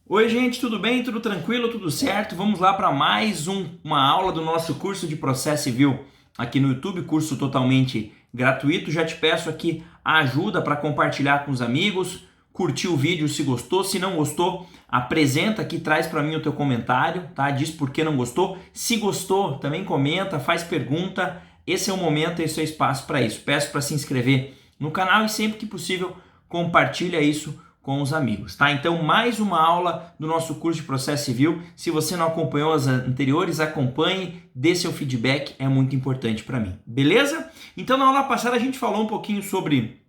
Oi, gente, tudo bem? Tudo tranquilo? Tudo certo? Vamos lá para mais uma aula do nosso curso de Processo Civil aqui no YouTube, curso totalmente gratuito. Já te peço aqui a ajuda para compartilhar com os amigos, curtir o vídeo se gostou, se não gostou, apresenta aqui, traz para mim o teu comentário, tá? Diz por que não gostou. Se gostou, também comenta, faz pergunta. Esse é o momento, esse é o espaço para isso. Peço para se inscrever no canal e sempre que possível compartilha isso com os amigos, tá? Então, mais uma aula do nosso curso de Processo Civil. Se você não acompanhou as anteriores, acompanhe, dê seu feedback, é muito importante para mim, beleza? Então, na aula passada a gente falou um pouquinho sobre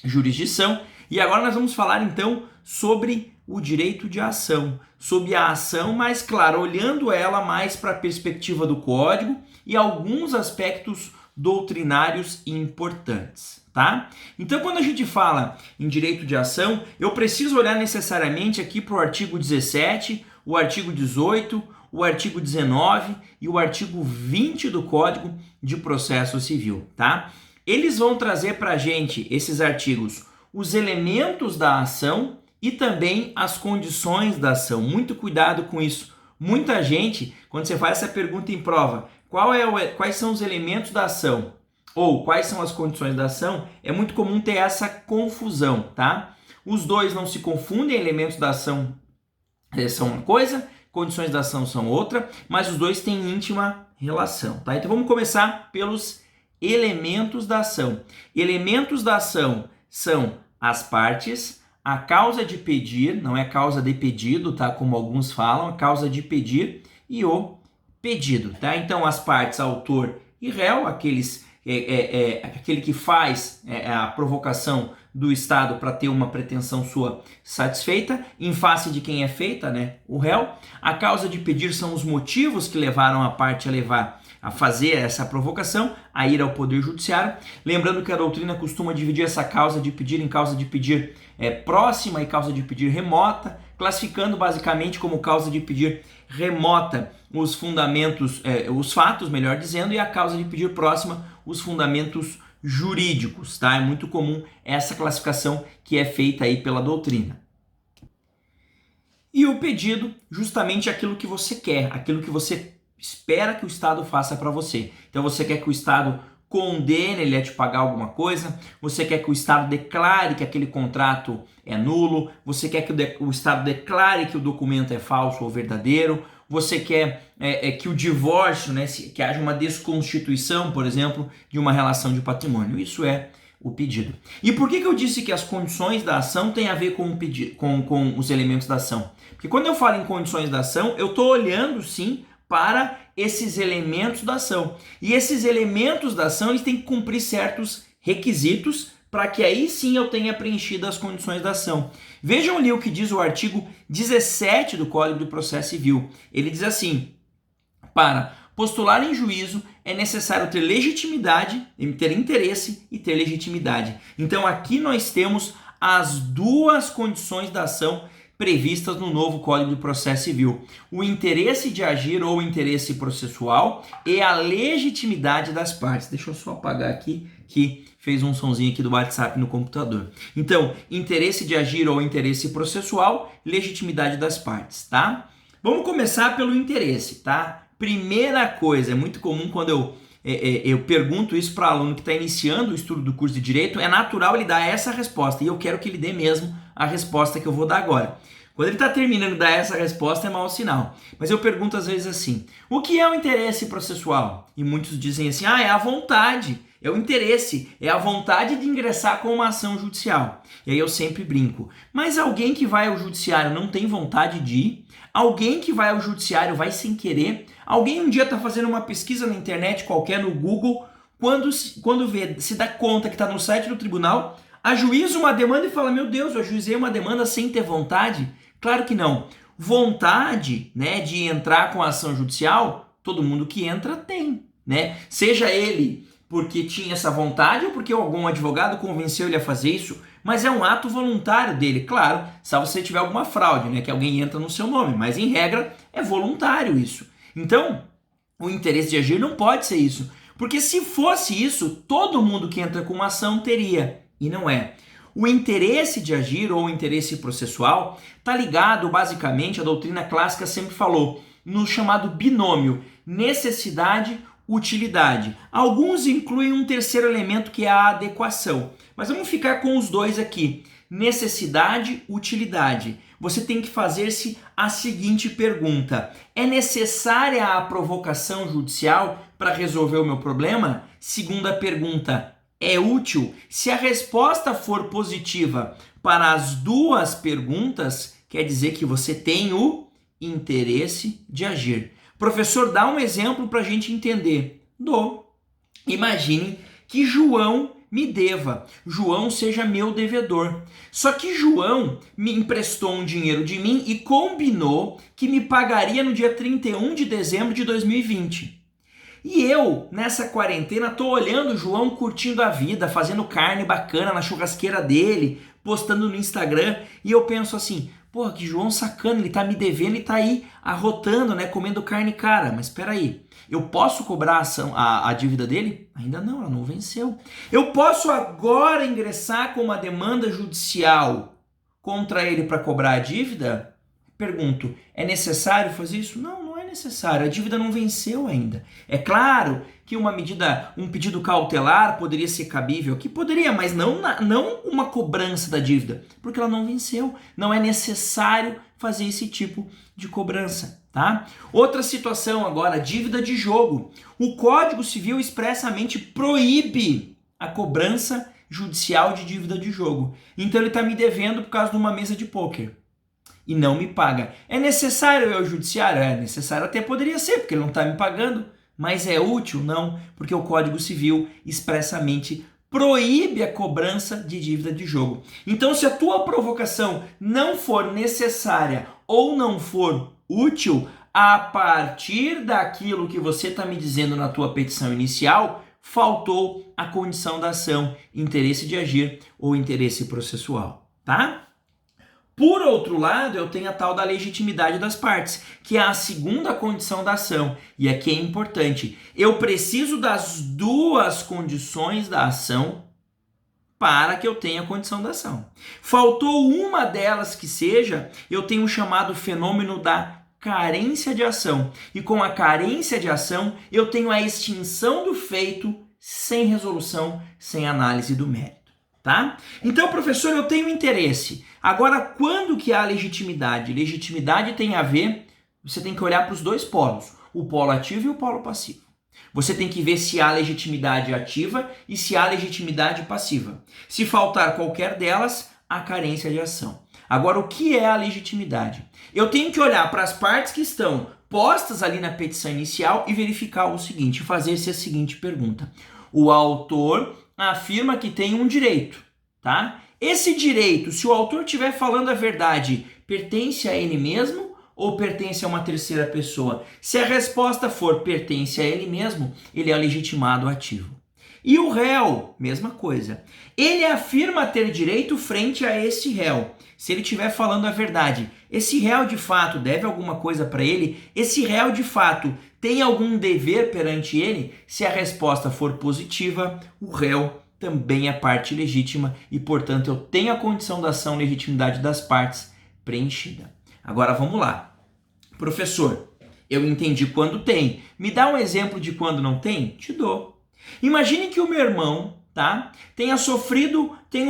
jurisdição e agora nós vamos falar então sobre o direito de ação, sobre a ação, mas claro, olhando ela mais para a perspectiva do código e alguns aspectos doutrinários importantes, tá? Então, quando a gente fala em direito de ação, eu preciso olhar necessariamente aqui para o artigo 17, o artigo 18, o artigo 19 e o artigo 20 do Código de Processo Civil, tá? Eles vão trazer para a gente, esses artigos, os elementos da ação e também as condições da ação. Muito cuidado com isso. Muita gente, quando você faz essa pergunta em prova, quais são os elementos da ação ou quais são as condições da ação, é muito comum ter essa confusão, tá? Os dois não se confundem, elementos da ação são uma coisa, condições da ação são outra, mas os dois têm íntima relação, tá? Então vamos começar pelos elementos da ação. Elementos da ação são as partes, a causa de pedir, não é causa de pedido, tá? Como alguns falam, a causa de pedir e o pedido, tá? Então as partes, autor e réu, aquele que faz a provocação do Estado para ter uma pretensão sua satisfeita, em face de quem é feita, né? O réu. A causa de pedir são os motivos que levaram a parte a fazer essa provocação, a ir ao Poder Judiciário. Lembrando que a doutrina costuma dividir essa causa de pedir em causa de pedir próxima e causa de pedir remota, classificando basicamente como causa de pedir remota os fundamentos, os fatos, melhor dizendo, e a causa de pedir próxima os fundamentos jurídicos, tá? É muito comum essa classificação que é feita aí pela doutrina. E o pedido, justamente aquilo que você quer, aquilo que você espera que o Estado faça para você. Então você quer que o Estado condene ele a te pagar alguma coisa, você quer que o Estado declare que aquele contrato é nulo, você quer que o Estado declare que o documento é falso ou verdadeiro, você quer que o divórcio, né, que haja uma desconstituição, por exemplo, de uma relação de patrimônio. Isso é o pedido. E por que eu disse que as condições da ação têm a ver com com os elementos da ação? Porque quando eu falo em condições da ação, eu estou olhando sim para esses elementos da ação. E esses elementos da ação eles têm que cumprir certos requisitos para que aí sim eu tenha preenchido as condições da ação. Vejam ali o que diz o artigo 17 do Código de Processo Civil. Ele diz assim: para postular em juízo é necessário ter legitimidade, ter interesse e ter legitimidade. Então aqui nós temos as duas condições da ação previstas no novo Código de Processo Civil. O interesse de agir ou interesse processual e a legitimidade das partes. Deixa eu só apagar aqui que fez um sonzinho aqui do WhatsApp no computador. Então, interesse de agir ou interesse processual, legitimidade das partes, tá? Vamos começar pelo interesse, tá? Primeira coisa, é muito comum quando eu pergunto isso para aluno que está iniciando o estudo do curso de Direito, é natural ele dar essa resposta, e eu quero que ele dê mesmo a resposta que eu vou dar agora. Quando ele está terminando de dar essa resposta é mau sinal. Mas eu pergunto às vezes assim, o que é o interesse processual? E muitos dizem assim, é a vontade, é o interesse, é a vontade de ingressar com uma ação judicial. E aí eu sempre brinco, mas alguém que vai ao judiciário não tem vontade de ir? Alguém que vai ao judiciário vai sem querer? Alguém um dia está fazendo uma pesquisa na internet qualquer, no Google, quando vê, se dá conta que está no site do tribunal, ajuiza uma demanda e fala, meu Deus, eu ajuizei uma demanda sem ter vontade? Claro que não. Vontade, né, de entrar com a ação judicial, todo mundo que entra tem, né? Seja ele porque tinha essa vontade ou porque algum advogado convenceu ele a fazer isso, mas é um ato voluntário dele, claro, se você tiver alguma fraude, né, que alguém entra no seu nome, mas em regra é voluntário isso. Então, o interesse de agir não pode ser isso, porque se fosse isso, todo mundo que entra com uma ação teria, e não é. O interesse de agir ou interesse processual está ligado basicamente, a doutrina clássica sempre falou, no chamado binômio necessidade-utilidade. Alguns incluem um terceiro elemento que é a adequação, mas vamos ficar com os dois aqui. Necessidade-utilidade. Você tem que fazer-se a seguinte pergunta: é necessária a provocação judicial para resolver o meu problema? Segunda pergunta: é útil? Se a resposta for positiva para as duas perguntas, quer dizer que você tem o interesse de agir. Professor, dá um exemplo para a gente entender. Imaginem que João me deva, João seja meu devedor. Só que João me emprestou um dinheiro de mim e combinou que me pagaria no dia 31 de dezembro de 2020. E eu, nessa quarentena, tô olhando o João curtindo a vida, fazendo carne bacana na churrasqueira dele, postando no Instagram, e eu penso assim, porra, que João sacana, ele tá me devendo e tá aí arrotando, né, comendo carne cara. Mas espera aí, eu posso cobrar a dívida dele? Ainda não, ela não venceu. Eu posso agora ingressar com uma demanda judicial contra ele para cobrar a dívida? Pergunto, é necessário fazer isso? Não, não é necessário, a dívida não venceu ainda. É claro que um pedido cautelar poderia ser cabível aqui, poderia, mas não uma cobrança da dívida, porque ela não venceu. Não é necessário fazer esse tipo de cobrança, tá? Outra situação agora, dívida de jogo. O Código Civil expressamente proíbe a cobrança judicial de dívida de jogo. Então ele está me devendo por causa de uma mesa de pôquer e não me paga. É necessário eu ao judiciário? É necessário, até poderia ser, porque ele não está me pagando. Mas é útil? Não, porque o Código Civil expressamente proíbe a cobrança de dívida de jogo. Então, se a tua provocação não for necessária ou não for útil, a partir daquilo que você está me dizendo na tua petição inicial, faltou a condição da ação, interesse de agir ou interesse processual, tá? Por outro lado, eu tenho a tal da legitimidade das partes, que é a segunda condição da ação. E aqui é importante. Eu preciso das duas condições da ação para que eu tenha a condição da ação. Faltou uma delas que seja, eu tenho o chamado fenômeno da carência de ação. E com a carência de ação, eu tenho a extinção do feito sem resolução, sem análise do mérito. Tá? Então, professor, eu tenho interesse. Agora, quando que há legitimidade? Legitimidade tem a ver, você tem que olhar para os dois polos, o polo ativo e o polo passivo. Você tem que ver se há legitimidade ativa e se há legitimidade passiva. Se faltar qualquer delas, há carência de ação. Agora, o que é a legitimidade? Eu tenho que olhar para as partes que estão postas ali na petição inicial e verificar o seguinte, fazer-se a seguinte pergunta. O autor afirma que tem um direito, tá? Esse direito, se o autor estiver falando a verdade, pertence a ele mesmo ou pertence a uma terceira pessoa? Se a resposta for pertence a ele mesmo, ele é legitimado ativo. E o réu, mesma coisa. Ele afirma ter direito frente a esse réu. Se ele estiver falando a verdade, esse réu de fato deve alguma coisa para ele? Esse réu de fato tem algum dever perante ele? Se a resposta for positiva, o réu também é parte legítima e, portanto, eu tenho a condição da ação, legitimidade das partes preenchida. Agora vamos lá. Professor, eu entendi quando tem. Me dá um exemplo de quando não tem? Te dou. Imagine que o meu irmão, tá, tenha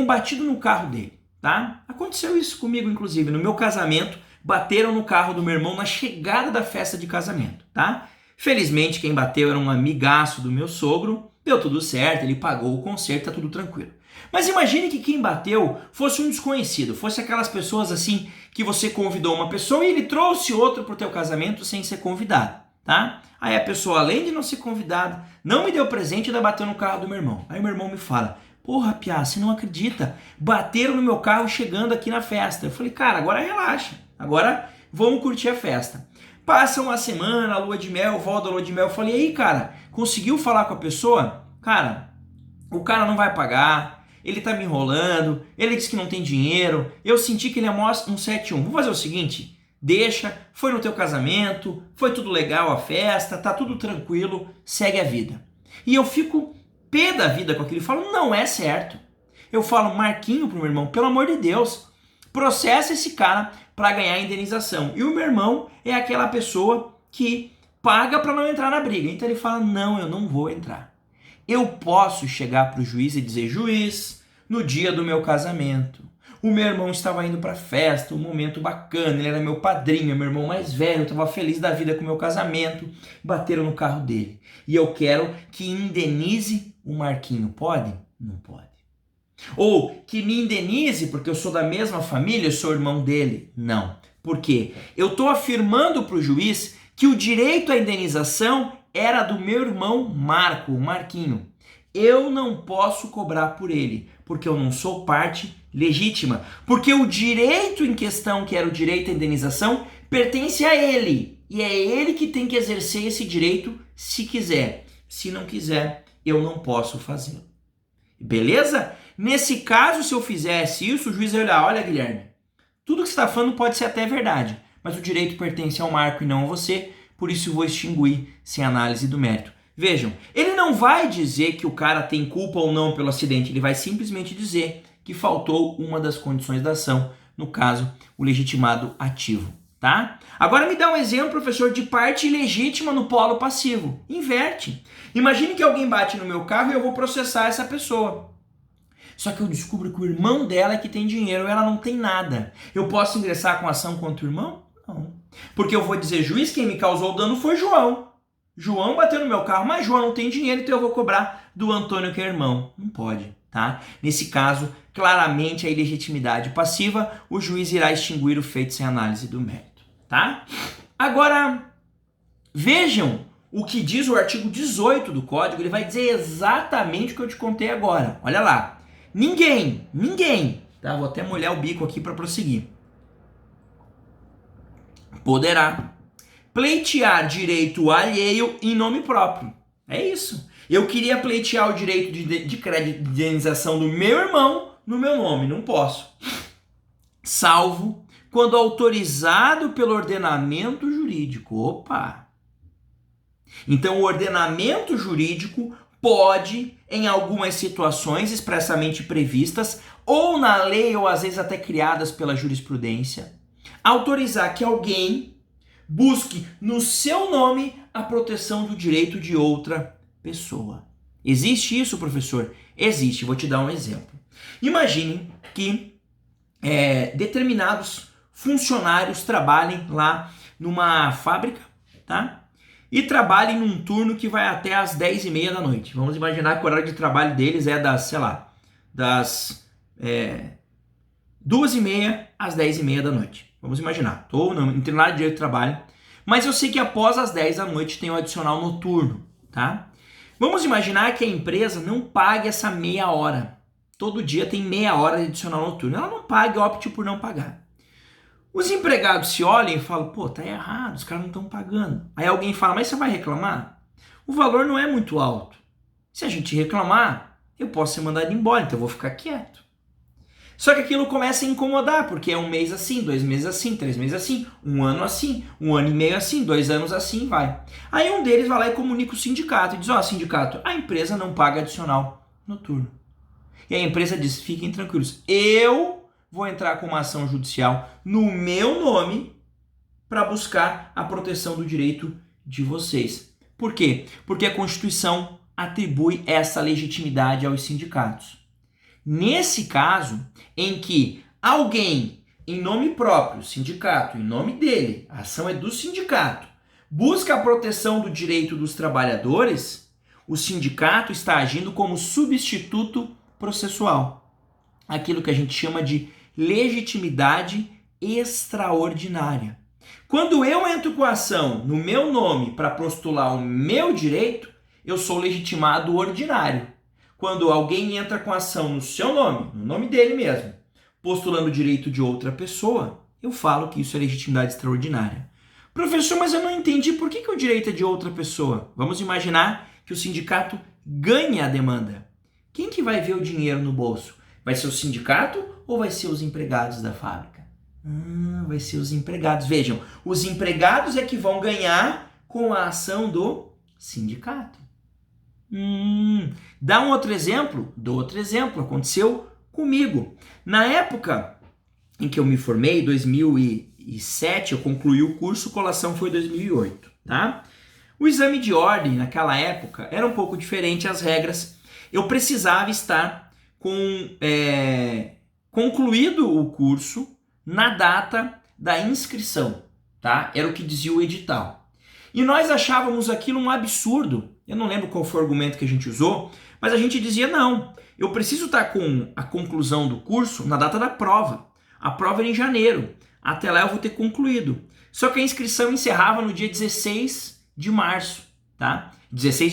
batido no carro dele, tá? Aconteceu isso comigo, inclusive, no meu casamento, bateram no carro do meu irmão na chegada da festa de casamento, tá? Felizmente, quem bateu era um amigaço do meu sogro, deu tudo certo, ele pagou o conserto, tá tudo tranquilo. Mas imagine que quem bateu fosse um desconhecido, fosse aquelas pessoas assim que você convidou uma pessoa e ele trouxe outro pro teu casamento sem ser convidado, tá? Aí a pessoa, além de não ser convidada, não me deu presente e ainda bateu no carro do meu irmão. Aí meu irmão me fala, porra, Piá, você não acredita, bateram no meu carro chegando aqui na festa. Eu falei, cara, agora relaxa, agora vamos curtir a festa. Passa uma semana, a lua de mel, volta a lua de mel. Eu falei, aí, cara, conseguiu falar com a pessoa? Cara, o cara não vai pagar, ele tá me enrolando, ele disse que não tem dinheiro, eu senti que ele é um 71. Vamos fazer o seguinte, deixa, foi no teu casamento, foi tudo legal a festa, tá tudo tranquilo, segue a vida. E eu fico pé da vida com aquilo e falo, não é certo. Eu falo, Marquinho, pro meu irmão, pelo amor de Deus, processa esse cara para ganhar a indenização. E o meu irmão é aquela pessoa que paga para não entrar na briga. Então ele fala, não, eu não vou entrar. Eu posso chegar pro juiz e dizer, juiz, no dia do meu casamento, o meu irmão estava indo para festa, um momento bacana, ele era meu padrinho, meu irmão mais velho, eu estava feliz da vida com o meu casamento, bateram no carro dele. E eu quero que indenize o Marquinho. Pode? Não pode. Ou que me indenize porque eu sou da mesma família, eu sou irmão dele. Não. Por quê? Eu estou afirmando para o juiz que o direito à indenização era do meu irmão Marco, o Marquinho. Eu não posso cobrar por ele, porque eu não sou parte legítima. Porque o direito em questão, que era o direito à indenização, pertence a ele. E é ele que tem que exercer esse direito se quiser. Se não quiser, eu não posso fazê-lo. Beleza? Nesse caso, se eu fizesse isso, o juiz vai olhar, olha, Guilherme, tudo que você está falando pode ser até verdade, mas o direito pertence ao Marco e não a você, por isso eu vou extinguir sem análise do mérito. Vejam, ele não vai dizer que o cara tem culpa ou não pelo acidente, ele vai simplesmente dizer que faltou uma das condições da ação, no caso, o legitimado ativo, tá? Agora me dá um exemplo, professor, de parte ilegítima no polo passivo. Inverte. Imagine que alguém bate no meu carro e eu vou processar essa pessoa. Só que eu descubro que o irmão dela é que tem dinheiro, ela não tem nada. Eu posso ingressar com ação contra o irmão? Não. Porque eu vou dizer, juiz, quem me causou o dano foi João. João bateu no meu carro, mas João não tem dinheiro, então eu vou cobrar do Antônio, que é irmão. Não pode, tá? Nesse caso, claramente a ilegitimidade passiva, o juiz irá extinguir o feito sem análise do mérito, tá? Agora, vejam o que diz o artigo 18 do Código, ele vai dizer exatamente o que eu te contei agora. Olha lá. Ninguém, tá? Vou até molhar o bico aqui para prosseguir. Poderá pleitear direito alheio em nome próprio. É isso. Eu queria pleitear o direito de crédito de indenização do meu irmão no meu nome. Não posso. Salvo quando autorizado pelo ordenamento jurídico. Opa! Então, o ordenamento jurídico pode, em algumas situações expressamente previstas, ou na lei, ou às vezes até criadas pela jurisprudência, autorizar que alguém busque no seu nome a proteção do direito de outra pessoa. Existe isso, professor? Existe. Vou te dar um exemplo. Imagine que determinados funcionários trabalhem lá numa fábrica, tá? E trabalhem num turno que vai até às 10h30 da noite. Vamos imaginar que o horário de trabalho deles é das 2h30 às 10h30 da noite. Vamos imaginar. Estou não entendo nada de direito de trabalho, mas eu sei que após as 10 da noite tem o adicional noturno, tá? Vamos imaginar que a empresa não pague essa meia hora. Todo dia tem meia hora de adicional noturno. Ela não paga, opte por não pagar. Os empregados se olham e falam, pô, tá errado, os caras não estão pagando. Aí alguém fala, mas você vai reclamar? O valor não é muito alto. Se a gente reclamar, eu posso ser mandado embora, então eu vou ficar quieto. Só que aquilo começa a incomodar, porque é um mês assim, 2 meses assim, 3 meses assim, 1 ano assim, 1 ano e meio assim, 2 anos assim, vai. Aí um deles vai lá e comunica o sindicato e diz, ó, sindicato, a empresa não paga adicional noturno. E a empresa diz, fiquem tranquilos, eu vou entrar com uma ação judicial no meu nome para buscar a proteção do direito de vocês. Por quê? Porque a Constituição atribui essa legitimidade aos sindicatos. Nesse caso, em que alguém, em nome próprio, sindicato, em nome dele, a ação é do sindicato, busca a proteção do direito dos trabalhadores, o sindicato está agindo como substituto processual. Aquilo que a gente chama de legitimidade extraordinária. Quando eu entro com a ação no meu nome para postular o meu direito, eu sou legitimado ordinário. Quando alguém entra com a ação no seu nome, no nome dele mesmo, postulando o direito de outra pessoa, eu falo que isso é legitimidade extraordinária. Professor, mas eu não entendi por que o direito é de outra pessoa. Vamos imaginar que o sindicato ganha a demanda. Quem que vai ver o dinheiro no bolso? Vai ser o sindicato ou vai ser os empregados da fábrica? Vai ser os empregados. Vejam, os empregados é que vão ganhar com a ação do sindicato. Dá um outro exemplo? Dou outro exemplo. Aconteceu comigo. Na época em que eu me formei, 2007, eu concluí o curso, colação foi 2008, tá? O exame de ordem, naquela época, era um pouco diferente as regras. Eu precisava estar concluído o curso na data da inscrição, tá? Era o que dizia o edital. E nós achávamos aquilo um absurdo. Eu não lembro qual foi o argumento que a gente usou, mas a gente dizia, não, eu preciso estar com a conclusão do curso na data da prova. A prova era em janeiro. Até lá eu vou ter concluído. Só que a inscrição encerrava no dia 16 de março, tá? 16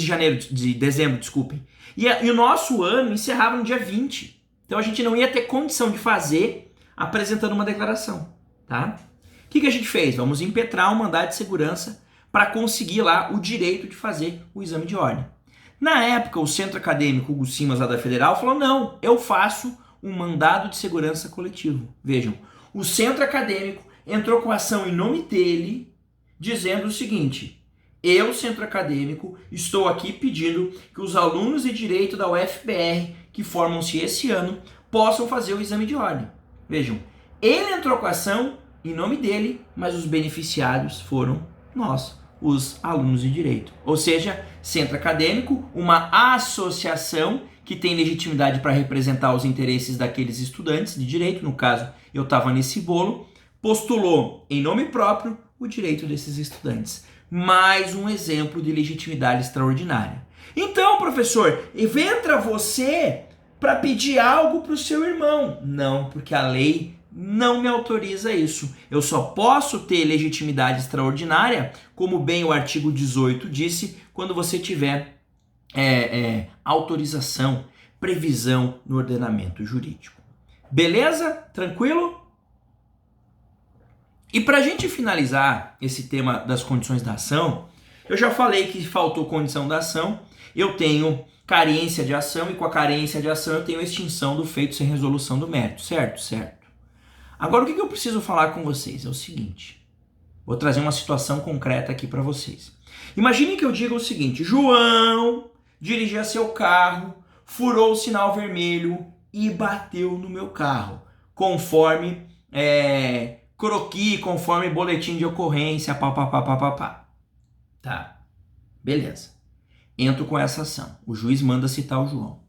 de dezembro, desculpem. E o nosso ano encerrava no dia 20. Então a gente não ia ter condição de fazer apresentando uma declaração, tá? O que a gente fez? Vamos impetrar um mandado de segurança para conseguir lá o direito de fazer o exame de ordem. Na época, o Centro Acadêmico Hugo Simas, lá da Federal, falou, não, eu faço um mandado de segurança coletivo. Vejam, o Centro Acadêmico entrou com ação em nome dele, dizendo o seguinte, eu, Centro Acadêmico, estou aqui pedindo que os alunos de Direito da UFPR, que formam-se esse ano, possam fazer o exame de ordem. Vejam, ele entrou com a ação em nome dele, mas os beneficiários foram nós, os alunos de Direito. Ou seja, Centro Acadêmico, uma associação que tem legitimidade para representar os interesses daqueles estudantes de Direito, no caso, eu estava nesse bolo, postulou em nome próprio o direito desses estudantes. Mais um exemplo de legitimidade extraordinária. Então, professor, entra você para pedir algo para o seu irmão. Não, porque a lei não me autoriza isso. Eu só posso ter legitimidade extraordinária, como bem o artigo 18 disse, quando você tiver autorização, previsão no ordenamento jurídico. Beleza? Tranquilo? E para a gente finalizar esse tema das condições da ação, eu já falei que faltou condição da ação, eu tenho carência de ação e com a carência de ação eu tenho extinção do feito sem resolução do mérito, certo? Certo. Agora o que eu preciso falar com vocês é o seguinte, vou trazer uma situação concreta aqui para vocês. Imagine que eu diga o seguinte, João dirigia seu carro, furou o sinal vermelho e bateu no meu carro, conforme croqui, conforme boletim de ocorrência, pá. Tá, beleza. Entro com essa ação. O juiz manda citar o João.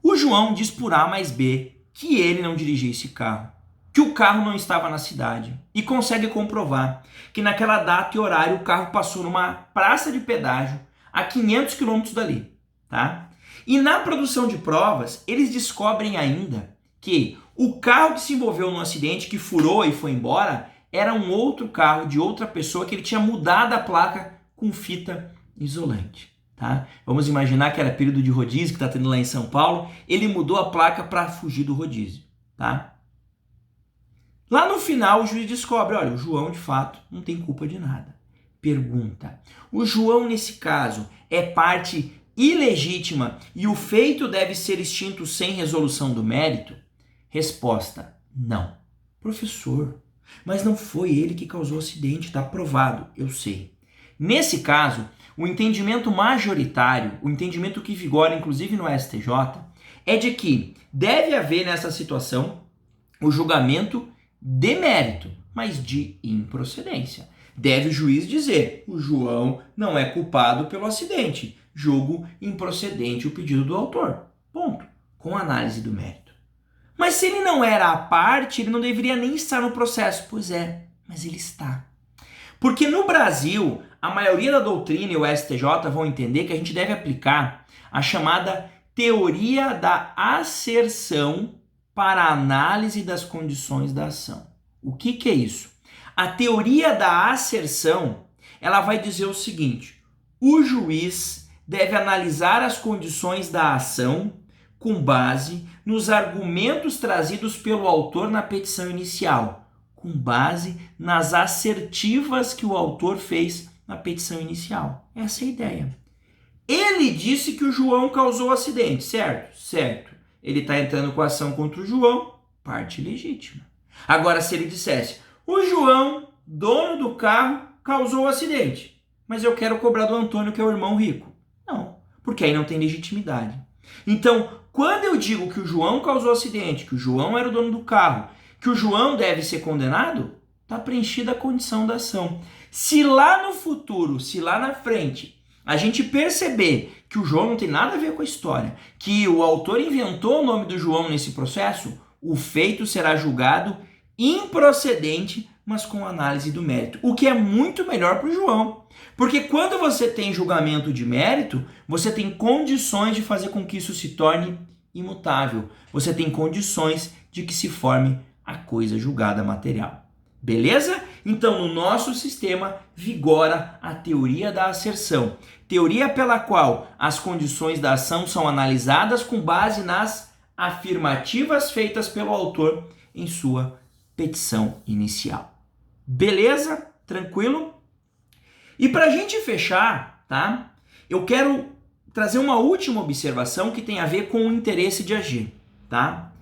O João diz por A mais B que ele não dirigia esse carro, que o carro não estava na cidade e consegue comprovar que naquela data e horário o carro passou numa praça de pedágio a 500 quilômetros dali, tá? E na produção de provas, eles descobrem ainda que o carro que se envolveu no acidente, que furou e foi embora, era um outro carro de outra pessoa que ele tinha mudado a placa com fita isolante. Tá? Vamos imaginar que era período de rodízio que está tendo lá em São Paulo, ele mudou a placa para fugir do rodízio. Tá? Lá no final o juiz descobre, olha, o João de fato não tem culpa de nada. Pergunta, o João nesse caso é parte ilegítima e o feito deve ser extinto sem resolução do mérito? Resposta, não. Professor, mas não foi ele que causou o acidente, está provado, eu sei. Nesse caso, o entendimento majoritário, o entendimento que vigora inclusive no STJ, é de que deve haver nessa situação o julgamento de mérito, mas de improcedência. Deve o juiz dizer, o João não é culpado pelo acidente, julgo improcedente o pedido do autor. Ponto. Com análise do mérito. Mas se ele não era a parte, ele não deveria nem estar no processo. Pois é, mas ele está. Porque no Brasil, a maioria da doutrina e o STJ vão entender que a gente deve aplicar a chamada teoria da asserção para a análise das condições da ação. O que é isso? A teoria da asserção, ela vai dizer o seguinte, o juiz deve analisar as condições da ação com base nos argumentos trazidos pelo autor na petição inicial, com base nas assertivas que o autor fez na petição inicial. Essa é a ideia. Ele disse que o João causou o acidente, certo? Certo. Ele está entrando com a ação contra o João, parte legítima. Agora, se ele dissesse, o João, dono do carro, causou o acidente, mas eu quero cobrar do Antônio, que é o irmão rico. Não, porque aí não tem legitimidade. Então, quando eu digo que o João causou acidente, que o João era o dono do carro, que o João deve ser condenado, está preenchida a condição da ação. Se lá no futuro, se lá na frente, a gente perceber que o João não tem nada a ver com a história, que o autor inventou o nome do João nesse processo, o feito será julgado improcedente, mas com análise do mérito, o que é muito melhor para o João. Porque quando você tem julgamento de mérito, você tem condições de fazer com que isso se torne imutável. Você tem condições de que se forme a coisa julgada material. Beleza? Então, no nosso sistema vigora a teoria da asserção. Teoria pela qual as condições da ação são analisadas com base nas afirmativas feitas pelo autor em sua petição inicial. Beleza? Tranquilo? E para a gente fechar, tá? Eu quero trazer uma última observação que tem a ver com o interesse de agir, tá?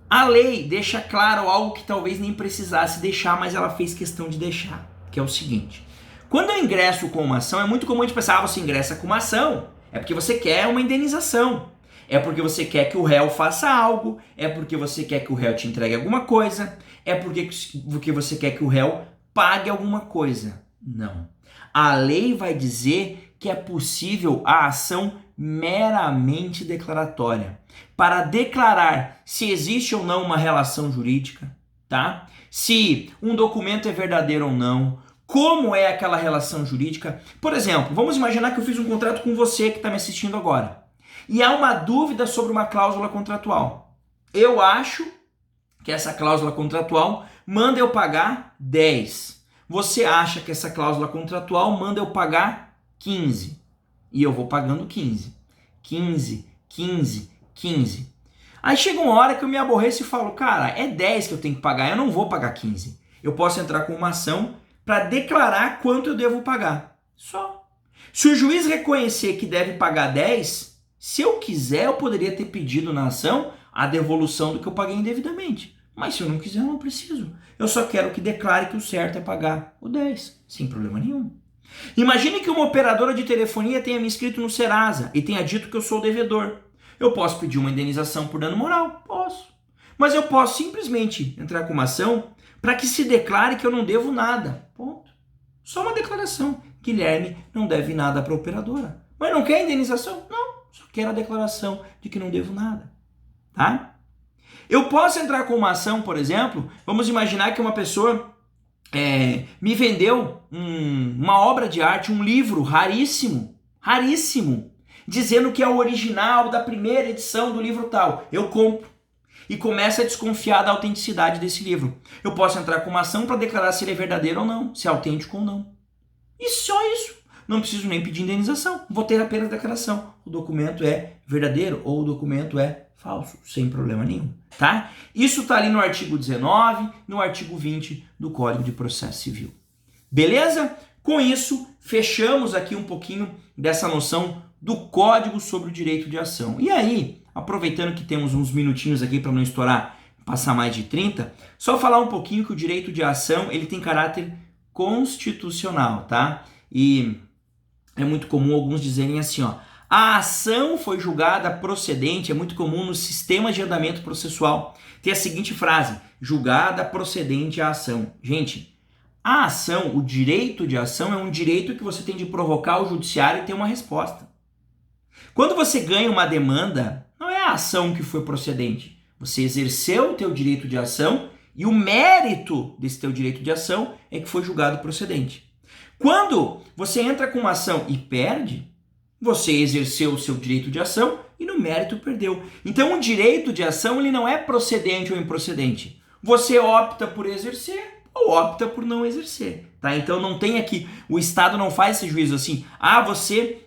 A lei deixa claro algo que talvez nem precisasse deixar, mas ela fez questão de deixar, que é o seguinte. Quando eu ingresso com uma ação, é muito comum a gente pensar, você ingressa com uma ação, é porque você quer uma indenização, é porque você quer que o réu faça algo, é porque você quer que o réu te entregue alguma coisa, é porque você quer que o réu pague alguma coisa. Não. A lei vai dizer que é possível a ação meramente declaratória, para declarar se existe ou não uma relação jurídica, tá? Se um documento é verdadeiro ou não, como é aquela relação jurídica. Por exemplo, vamos imaginar que eu fiz um contrato com você que está me assistindo agora, e há uma dúvida sobre uma cláusula contratual. Eu acho que essa cláusula contratual manda eu pagar 10. Você acha que essa cláusula contratual manda eu pagar 15. E eu vou pagando 15. 15, 15, 15. Aí chega uma hora que eu me aborreço e falo, cara, é 10 que eu tenho que pagar, eu não vou pagar 15. Eu posso entrar com uma ação para declarar quanto eu devo pagar. Só. Se o juiz reconhecer que deve pagar 10, se eu quiser, eu poderia ter pedido na ação a devolução do que eu paguei indevidamente. Mas se eu não quiser, eu não preciso. Eu só quero que declare que o certo é pagar o 10, sem problema nenhum. Imagine que uma operadora de telefonia tenha me inscrito no Serasa e tenha dito que eu sou o devedor. Eu posso pedir uma indenização por dano moral? Posso. Mas eu posso simplesmente entrar com uma ação para que se declare que eu não devo nada. Ponto. Só uma declaração. Guilherme não deve nada para a operadora. Mas não quer indenização? Não. Só quero a declaração de que não devo nada. Tá? Eu posso entrar com uma ação, por exemplo, vamos imaginar que uma pessoa me vendeu uma obra de arte, um livro raríssimo, dizendo que é o original da primeira edição do livro tal. Eu compro e começo a desconfiar da autenticidade desse livro. Eu posso entrar com uma ação para declarar se ele é verdadeiro ou não, se é autêntico ou não. E só isso. Não preciso nem pedir indenização. Vou ter apenas declaração. O documento é verdadeiro ou o documento é falso, sem problema nenhum, tá? Isso está ali no artigo 19, no artigo 20 do Código de Processo Civil. Beleza? Com isso, fechamos aqui um pouquinho dessa noção do Código sobre o Direito de Ação. E aí, aproveitando que temos uns minutinhos aqui para não estourar, passar mais de 30, só falar um pouquinho que o direito de ação, ele tem caráter constitucional, tá? E é muito comum alguns dizerem assim, ó, a ação foi julgada procedente, é muito comum nos sistemas de andamento processual. Tem a seguinte frase, julgada procedente a ação. Gente, a ação, o direito de ação é um direito que você tem de provocar o judiciário e ter uma resposta. Quando você ganha uma demanda, não é a ação que foi procedente. Você exerceu o teu direito de ação e o mérito desse teu direito de ação é que foi julgado procedente. Quando você entra com uma ação e perde, você exerceu o seu direito de ação e no mérito perdeu. Então o direito de ação ele não é procedente ou improcedente. Você opta por exercer ou opta por não exercer. Tá? Então não tem aqui, o Estado não faz esse juízo assim, você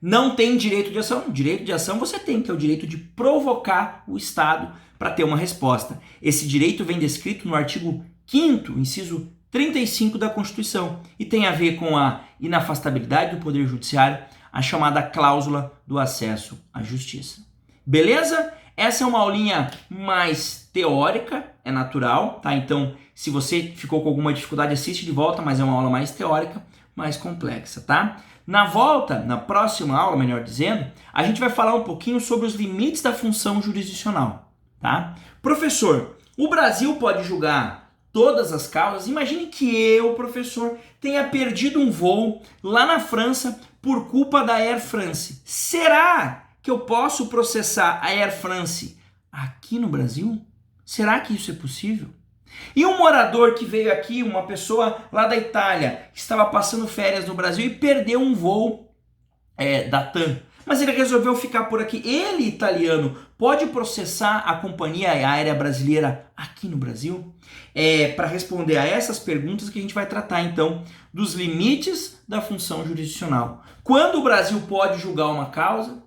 não tem direito de ação. Direito de ação você tem, que é o direito de provocar o Estado para ter uma resposta. Esse direito vem descrito no artigo 5º, inciso 35 da Constituição, e tem a ver com a inafastabilidade do Poder Judiciário, a chamada cláusula do acesso à justiça. Beleza? Essa é uma aulinha mais teórica, é natural, tá? Então, se você ficou com alguma dificuldade, assiste de volta, mas é uma aula mais teórica. mais complexa, tá? Na volta, na próxima aula, melhor dizendo, a gente vai falar um pouquinho sobre os limites da função jurisdicional, tá? Professor, o Brasil pode julgar todas as causas? Imagine que eu, professor, tenha perdido um voo lá na França por culpa da Air France. Será que eu posso processar a Air France aqui no Brasil? Será que isso é possível? E um morador que veio aqui, uma pessoa lá da Itália, que estava passando férias no Brasil e perdeu um voo da TAM, mas ele resolveu ficar por aqui. Ele, italiano, pode processar a companhia aérea brasileira aqui no Brasil? Para responder a essas perguntas que a gente vai tratar, então, dos limites da função jurisdicional. Quando o Brasil pode julgar uma causa?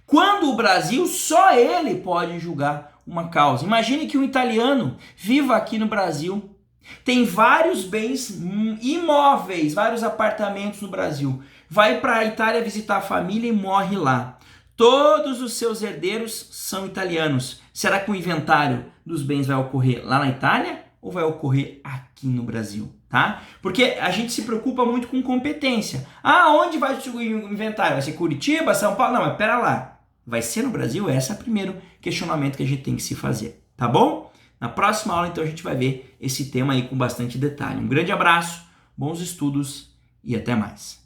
Quando o Brasil, só ele pode julgar uma causa. Imagine que um italiano viva aqui no Brasil, tem vários bens imóveis, vários apartamentos no Brasil, vai para a Itália visitar a família e morre lá. Todos os seus herdeiros são italianos. Será que o inventário dos bens vai ocorrer lá na Itália ou vai ocorrer aqui no Brasil? Tá? Porque a gente se preocupa muito com competência. Onde vai o inventário? Vai ser Curitiba, São Paulo? Não, mas pera lá. Vai ser no Brasil? Esse é o primeiro questionamento que a gente tem que se fazer, tá bom? Na próxima aula, então, a gente vai ver esse tema aí com bastante detalhe. Um grande abraço, bons estudos e até mais.